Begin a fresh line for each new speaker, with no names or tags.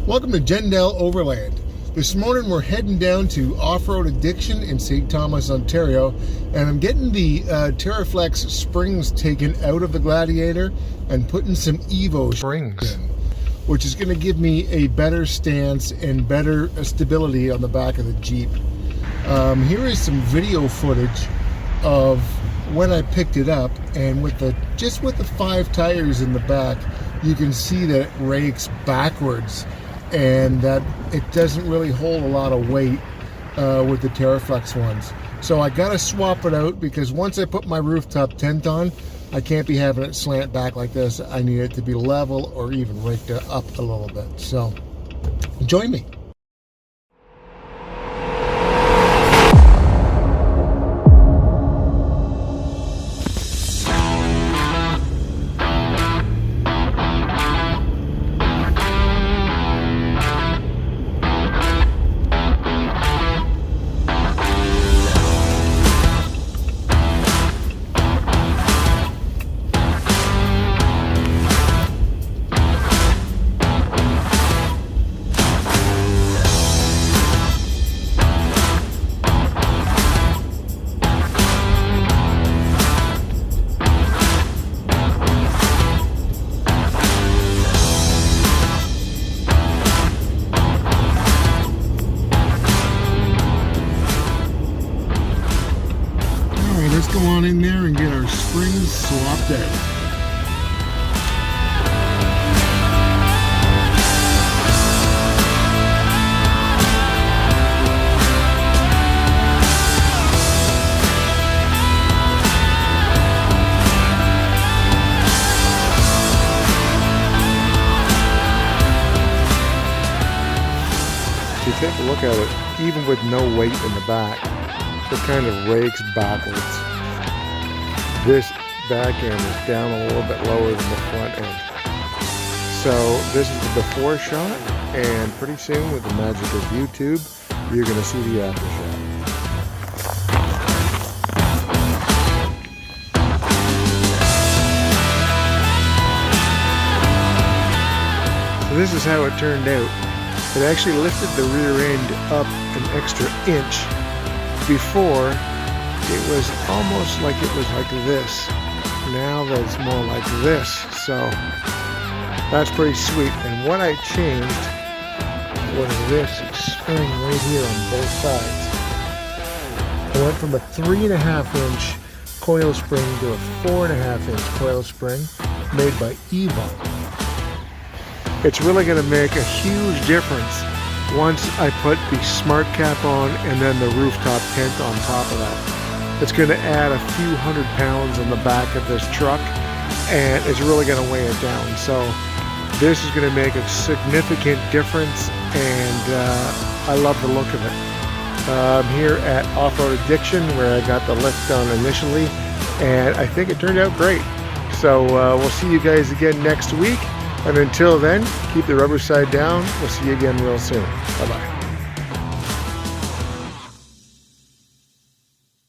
Welcome to Gendell Overland. This morning we're heading down to Off-Road Addiction in St. Thomas, Ontario, and I'm getting the Teraflex springs taken out of the Gladiator and putting some EVO springs in, which is going to give me a better stance and better stability on the back of the Jeep. Here is some video footage of when I picked it up, and with the 5 tires in the back, you can see that it rakes backwards and that it doesn't really hold a lot of weight with the Teraflex ones. So I gotta swap it out, because once I put my rooftop tent on, I can't be having it slant back like this. I need it to be level or even raked up a little bit. So join me. Let's go on in there and get our springs swapped out. If you take a look at it, even with no weight in the back, it kind of rakes backwards. This back end is down a little bit lower than the front end. So this is the before shot, and pretty soon with the magic of YouTube, you're going to see the after shot. So this is how it turned out. It actually lifted the rear end up an extra inch. Before, it was almost like it was like this. Now that's more like this. So that's pretty sweet. And what I changed was this spring right here on both sides. I went from a 3.5 inch coil spring to a 4.5 inch coil spring made by EVO. It's really going to make a huge difference once I put the smart cap on and then the rooftop tent on top of that. It's going to add a few 100 pounds on the back of this truck, and it's really going to weigh it down. So this is going to make a significant difference, and I love the look of it. I'm here at Off-Road Addiction, where I got the lift done initially, and I think it turned out great. So we'll see you guys again next week. And until then, keep the rubber side down. We'll see you again real soon. Bye-bye.